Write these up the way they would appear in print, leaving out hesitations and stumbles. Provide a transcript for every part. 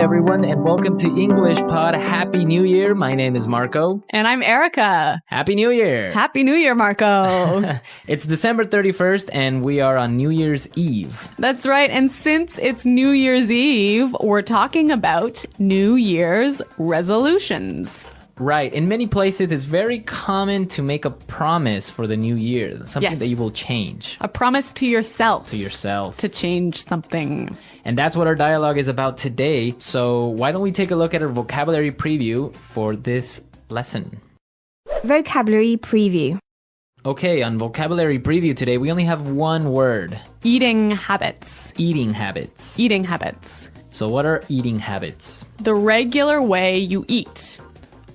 everyone, and welcome to English Pod. Happy New Year. My name is Marco. And I'm Erica. Happy New Year. Happy New Year, Marco. It's December 31st, and we are on New Year's Eve. That's right. And since it's New Year's Eve, we're talking about New Year's resolutions. Right. In many places, it's very common to make a promise for the new year, something that you will change. A promise to yourself. To yourself. To change something. And that's what our dialogue is about today. So why don't we take a look at our vocabulary preview for this lesson? Vocabulary preview. Okay, on vocabulary preview today, we only have one word. Eating habits. Eating habits. Eating habits. So what are eating habits? The regular way you eat.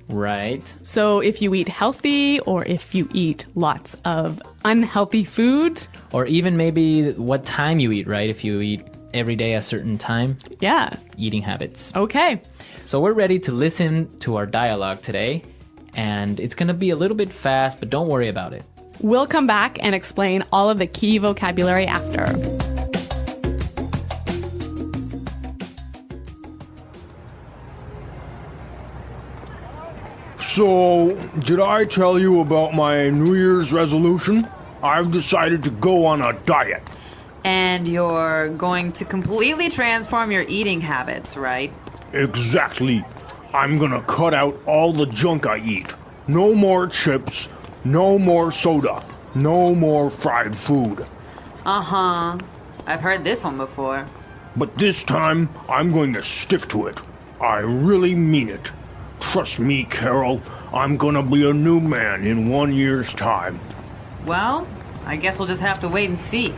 Right. So if you eat healthy or if you eat lots of unhealthy food. Or even maybe what time you eat, right? If you eat every day a certain time. Yeah. Eating habits. Okay. So we're ready to listen to our dialogue today. And it's going to be a little bit fast, but don't worry about it. We'll come back and explain all of the key vocabulary after. So, did I tell you about my New Year's resolution? I've decided to go on a diet. And you're going to completely transform your eating habits, right? Exactly. I'm gonna cut out all the junk I eat. No more chips, no more soda, no more fried food. Uh-huh. I've heard this one before. But this time, I'm going to stick to it. I really mean it. Trust me, Carol, I'm gonna be a new man in 1 year's time. Well, I guess we'll just have to wait and see.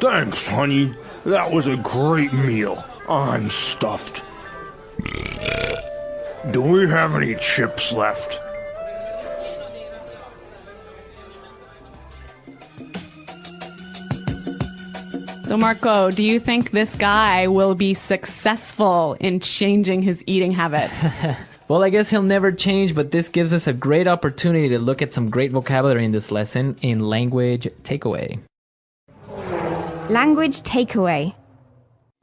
Thanks, honey. That was a great meal. I'm stuffed. Do we have any chips left? So Marco, do you think this guy will be successful in changing his eating habits? Well, I guess he'll never change, but this gives us a great opportunity to look at some great vocabulary in this lesson in language takeaway. Language takeaway.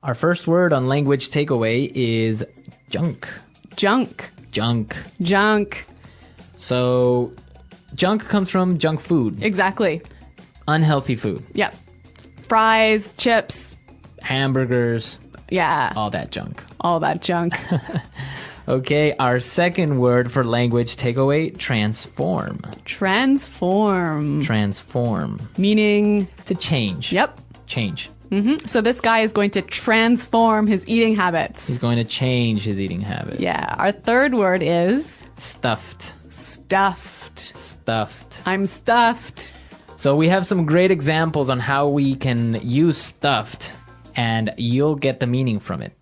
Our first word on language takeaway is junk. Junk. Junk. Junk. So, junk comes from junk food. Exactly. Unhealthy food. Yep. Fries, chips. Hamburgers. Yeah. All that junk. All that junk. Okay, our second word for language takeaway, transform. Transform. Transform. Meaning? To change. Yep. Change. Mm-hmm. So this guy is going to transform his eating habits. He's going to change his eating habits. Yeah. Our third word is? Stuffed. Stuffed. Stuffed. I'm stuffed. So we have some great examples on how we can use stuffed, and you'll get the meaning from it.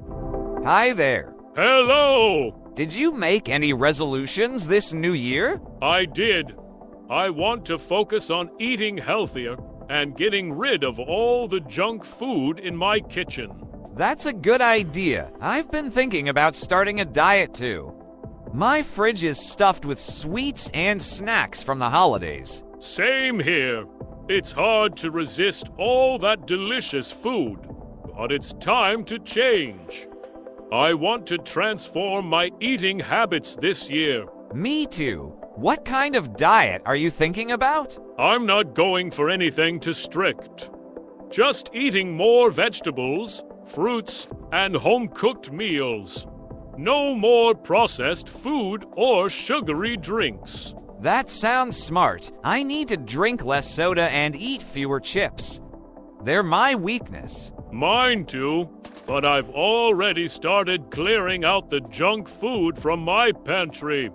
Hi there. Hello! Did you make any resolutions this new year? I did. I want to focus on eating healthier and getting rid of all the junk food in my kitchen. That's a good idea. I've been thinking about starting a diet too. My fridge is stuffed with sweets and snacks from the holidays. Same here. It's hard to resist all that delicious food, but it's time to change. I want to transform my eating habits this year. Me too. What kind of diet are you thinking about? I'm not going for anything too strict. Just eating more vegetables, fruits, and home-cooked meals. No more processed food or sugary drinks. That sounds smart. I need to drink less soda and eat fewer chips. They're my weakness. Mine too, but I've already started clearing out the junk food from my pantry.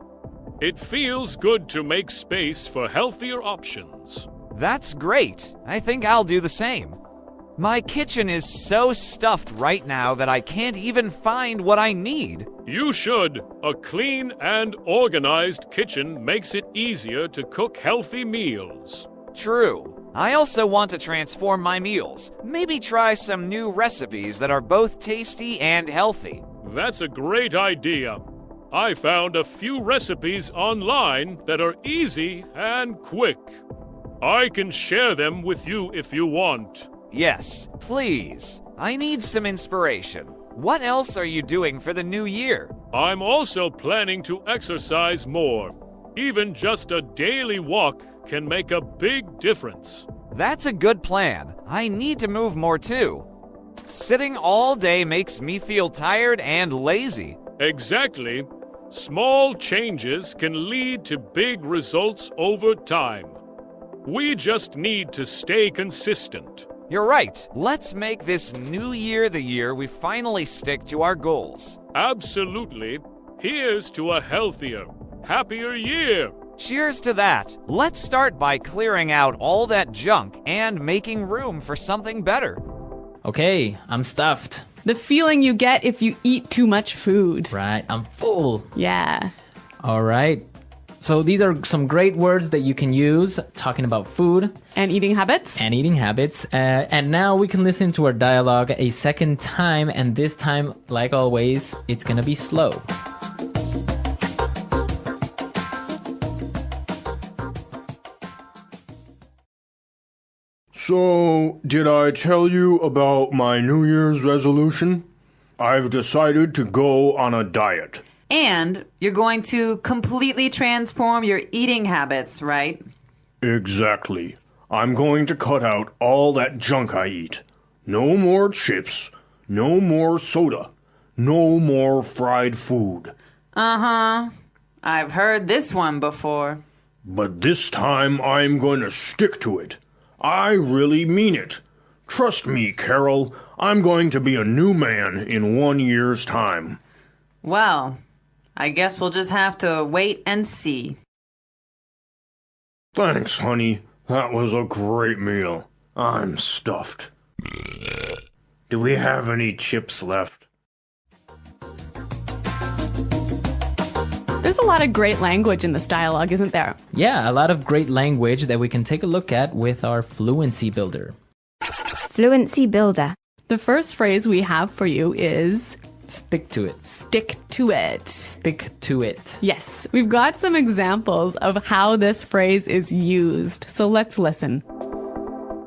It feels good to make space for healthier options. That's great. I think I'll do the same. My kitchen is so stuffed right now that I can't even find what I need. You should. A clean and organized kitchen makes it easier to cook healthy meals. True. I also want to transform my meals. Maybe try some new recipes that are both tasty and healthy. That's a great idea. I found a few recipes online that are easy and quick. I can share them with you if you want. Yes, please. I need some inspiration. What else are you doing for the new year? I'm also planning to exercise more. Even just a daily walk can make a big difference. That's a good plan. I need to move more too. Sitting all day makes me feel tired and lazy. Exactly. Small changes can lead to big results over time. We just need to stay consistent. You're right. Let's make this new year the year we finally stick to our goals. Absolutely. Here's to a healthier, happier year. Cheers to that. Let's start by clearing out all that junk and making room for something better. Okay, I'm stuffed. The feeling you get if you eat too much food. Right, I'm full. Yeah. All right. So these are some great words that you can use talking about food And eating habits. and eating habits. And now we can listen to our dialogue a second time. And this time, like always, it's going to be slow. So, did I tell you about my New Year's resolution? I've decided to go on a diet. And you're going to completely transform your eating habits, right? Exactly. I'm going to cut out all that junk I eat. No more chips. No more soda. No more fried food. Uh-huh. I've heard this one before. But this time I'm going to stick to it. I really mean it. Trust me, Carol. I'm going to be a new man in 1 year's time. Well, I guess we'll just have to wait and see. Thanks, honey. That was a great meal. I'm stuffed. Do we have any chips left? There's a lot of great language in this dialogue, isn't there? Yeah, a lot of great language that we can take a look at with our Fluency Builder. Fluency Builder. The first phrase we have for you is Stick to it. stick to it. Stick to it. Yes, we've got some examples of how this phrase is used. So let's listen.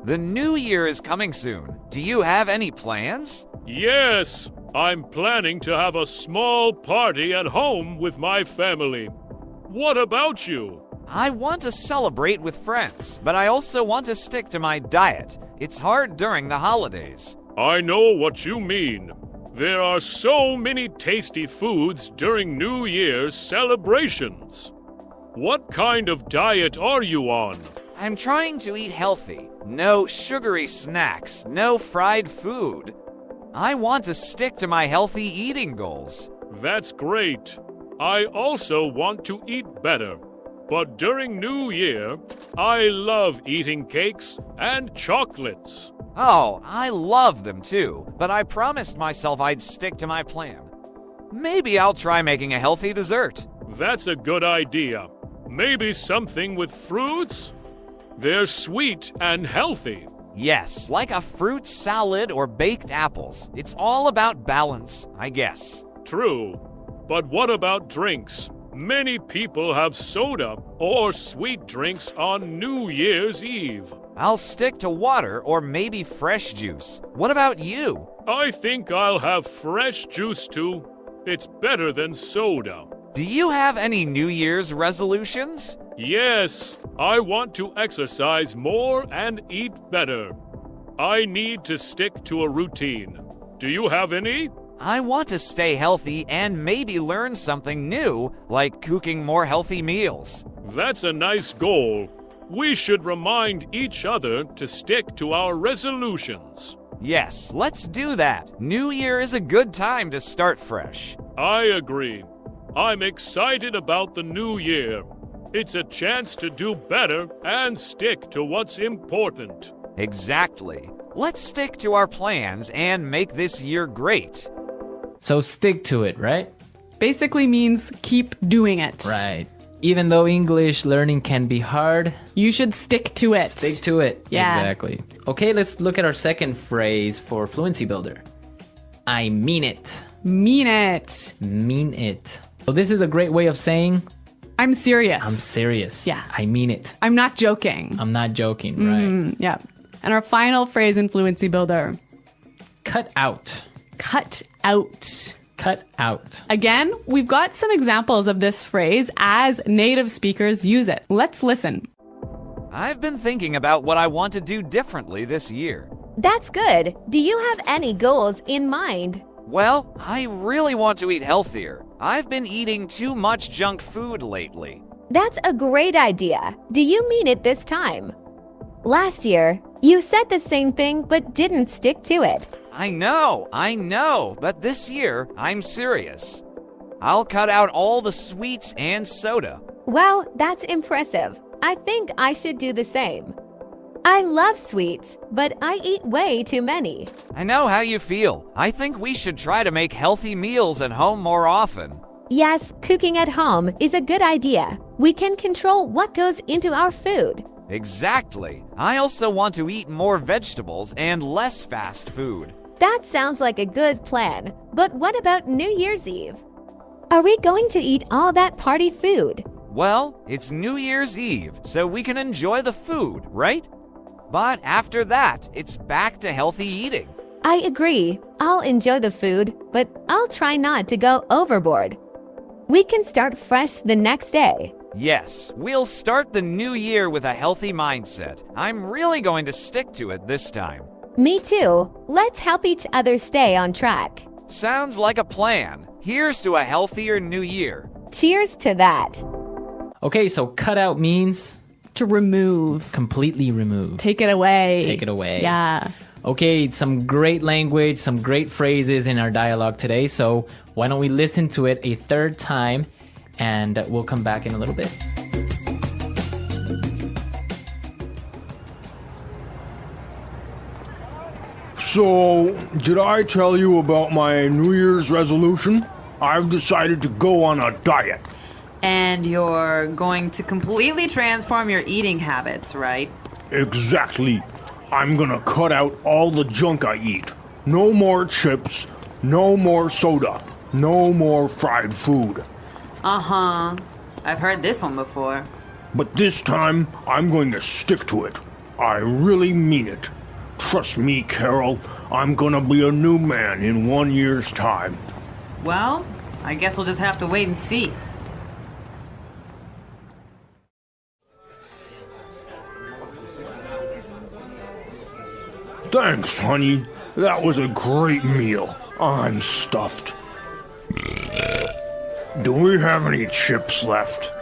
The new year is coming soon. Do you have any plans? Yes, I'm planning to have a small party at home with my family. What about you? I want to celebrate with friends, but I also want to stick to my diet. It's hard during the holidays. I know what you mean. There are so many tasty foods during New Year's celebrations. What kind of diet are you on? I'm trying to eat healthy. No sugary snacks, no fried food. I want to stick to my healthy eating goals. That's great. I also want to eat better. But during New Year, I love eating cakes and chocolates. Oh, I love them too, but I promised myself I'd stick to my plan. Maybe I'll try making a healthy dessert. That's a good idea. Maybe something with fruits? They're sweet and healthy. Yes, like a fruit salad or baked apples. It's all about balance, I guess. True. But what about drinks? Many people have soda or sweet drinks on New Year's Eve. I'll stick to water or maybe fresh juice. What about you? I think I'll have fresh juice too. It's better than soda. Do you have any New Year's resolutions? Yes, I want to exercise more and eat better. I need to stick to a routine. Do you have any? I want to stay healthy and maybe learn something new, like cooking more healthy meals. That's a nice goal. We should remind each other to stick to our resolutions. Yes, let's do that. New Year is a good time to start fresh. I agree. I'm excited about the new year. It's a chance to do better and stick to what's important. Exactly. Let's stick to our plans and make this year great. So stick to it, right? Basically means keep doing it. Right. Even though English learning can be hard, You should stick to it. stick to it. Yeah. Exactly. Okay, let's look at our second phrase for Fluency Builder. I mean it. Mean it. Mean it. So this is a great way of saying I'm serious. I'm serious. Yeah. I mean it. I'm not joking. I'm not joking, right? Yeah. And our final phrase in Fluency Builder. Cut out. Cut out. Cut out. Again, we've got some examples of this phrase as native speakers use it. Let's listen. I've been thinking about what I want to do differently this year. That's good. Do you have any goals in mind? Well, I really want to eat healthier. I've been eating too much junk food lately. That's a great idea. Do you mean it this time? Last year, you said the same thing but didn't stick to it. I know, but this year, I'm serious. I'll cut out all the sweets and soda. Wow, that's impressive. I think I should do the same. I love sweets, but I eat way too many. I know how you feel. I think we should try to make healthy meals at home more often. Yes, cooking at home is a good idea. We can control what goes into our food. Exactly. I also want to eat more vegetables and less fast food. That sounds like a good plan. But what about New Year's Eve? Are we going to eat all that party food? Well, it's New Year's Eve, so we can enjoy the food, right? But after that, it's back to healthy eating. I agree. I'll enjoy the food, but I'll try not to go overboard. We can start fresh the next day. Yes, we'll start the new year with a healthy mindset. I'm really going to stick to it this time. Me too. Let's help each other stay on track. Sounds like a plan. Here's to a healthier new year. Cheers to that. Okay, so cut out means To remove. completely remove. Take it away. Take it away. Yeah. Okay, some great language, some great phrases in our dialogue today. So why don't we listen to it a third time and we'll come back in a little bit. So, did I tell you about my New Year's resolution? I've decided to go on a diet. And you're going to completely transform your eating habits, right? Exactly. I'm gonna cut out all the junk I eat. No more chips, no more soda, no more fried food. Uh-huh. I've heard this one before. But this time, I'm going to stick to it. I really mean it. Trust me, Carol, I'm gonna be a new man in 1 year's time. Well, I guess we'll just have to wait and see. Thanks, honey. That was a great meal. I'm stuffed. Do we have any chips left?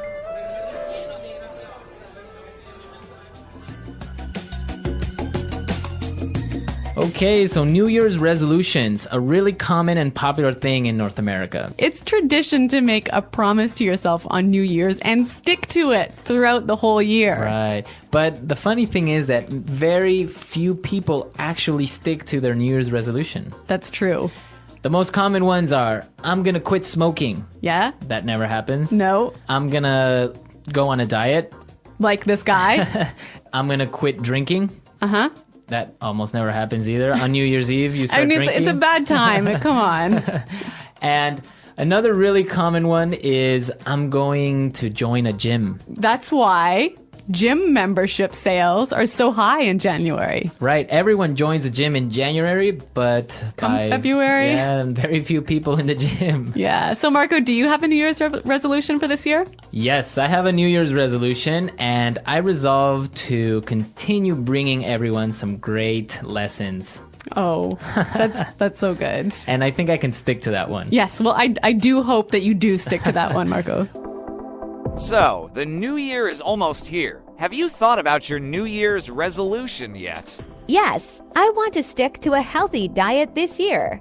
Okay, so New Year's resolutions, a really common and popular thing in North America. It's tradition to make a promise to yourself on New Year's and stick to it throughout the whole year. Right. But the funny thing is that very few people actually stick to their New Year's resolution. That's true. The most common ones are, I'm going to quit smoking. Yeah? That never happens. No. I'm going to go on a diet. Like this guy? I'm going to quit drinking. Uh-huh. That almost never happens either. On New Year's Eve, you start drinking. It's a bad time. Come on. And another really common one is, I'm going to join a gym. That's why gym membership sales are so high in January. Right. Everyone joins a gym in January, but Come February? Yeah, very few people in the gym. Yeah. So, Marco, do you have a New Year's resolution for this year? Yes, I have a New Year's resolution, and I resolve to continue bringing everyone some great lessons. Oh, that's so good. And I think I can stick to that one. Yes. Well, I do hope that you do stick to that one, Marco. So, the new year is almost here. Have you thought about your New Year's resolution yet? Yes, I want to stick to a healthy diet this year.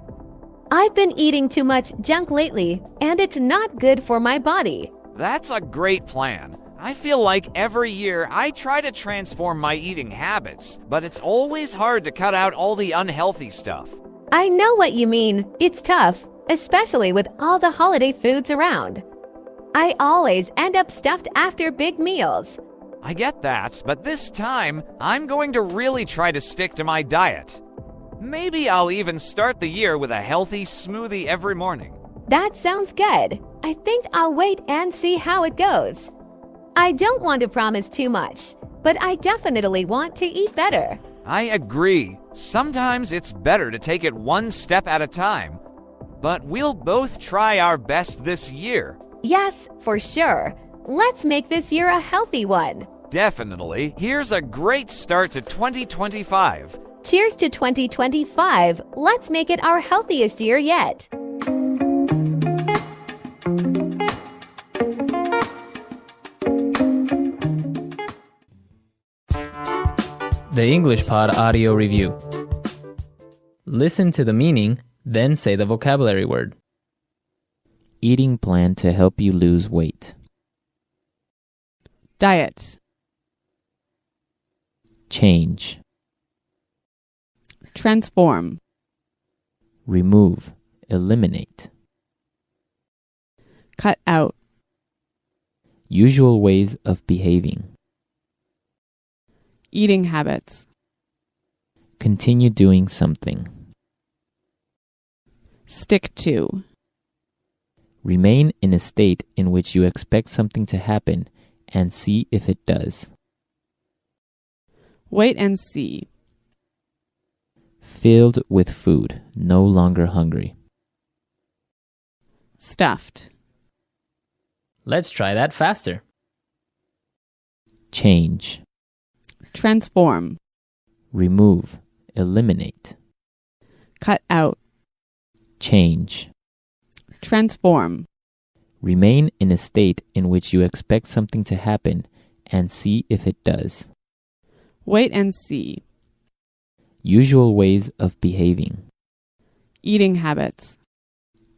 I've been eating too much junk lately, and it's not good for my body. That's a great plan. I feel like every year I try to transform my eating habits, but it's always hard to cut out all the unhealthy stuff. I know what you mean. It's tough, especially with all the holiday foods around. I always end up stuffed after big meals. I get that, but this time, I'm going to really try to stick to my diet. Maybe I'll even start the year with a healthy smoothie every morning. That sounds good. I think I'll wait and see how it goes. I don't want to promise too much, but I definitely want to eat better. I agree. Sometimes it's better to take it one step at a time. But we'll both try our best this year. Yes, for sure. Let's make this year a healthy one. Definitely. Here's a great start to 2025. Cheers to 2025. Let's make it our healthiest year yet. The English Pod Audio Review. Listen to the meaning, then say the vocabulary word. Eating plan to help you lose weight. Diet. Change. Transform. Remove. Eliminate. Cut out. Usual ways of behaving. Eating habits. Continue doing something. Stick to. Remain in a state in which you expect something to happen and see if it does. Wait and see. Filled with food, no longer hungry. Stuffed. Let's try that faster. Change. Transform. Remove. Eliminate. Cut out. Change. Transform. Remain in a state in which you expect something to happen and see if it does. Wait and see. Usual ways of behaving. Eating habits.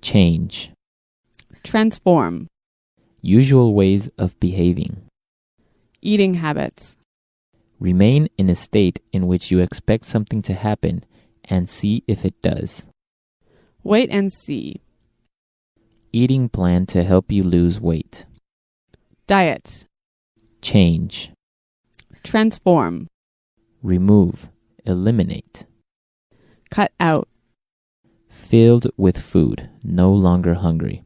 Change. Transform. Usual ways of behaving. Eating habits. Remain in a state in which you expect something to happen and see if it does. Wait and see. Eating plan to help you lose weight. Diet. Change. Transform. Remove. Eliminate. Cut out. Filled with food, no longer hungry.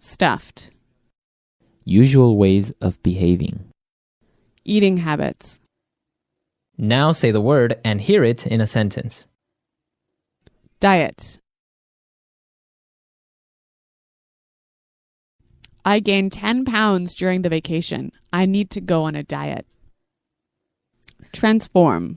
Stuffed. Usual ways of behaving. Eating habits. Now say the word and hear it in a sentence. Diet. I gained 10 pounds during the vacation. I need to go on a diet. Transform.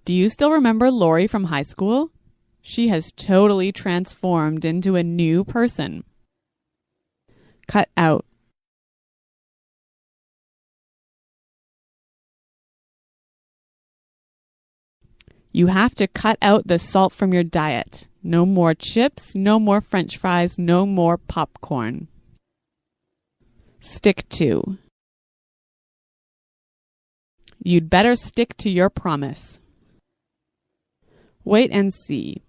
Do you still remember Lori from high school? She has totally transformed into a new person. Cut out. You have to cut out the salt from your diet. No more chips, no more French fries, no more popcorn. Stick to. You'd better stick to your promise. Wait and see.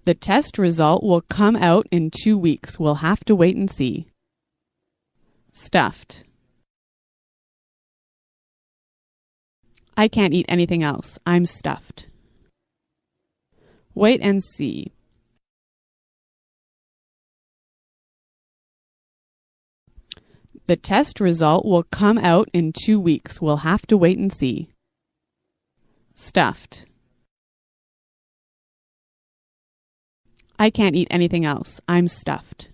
The test result will come out in 2 weeks. We'll have to wait and see. Stuffed. I can't eat anything else. I'm stuffed. Wait and see. The test result will come out in 2 weeks. We'll have to wait and see. Stuffed. I can't eat anything else. I'm stuffed.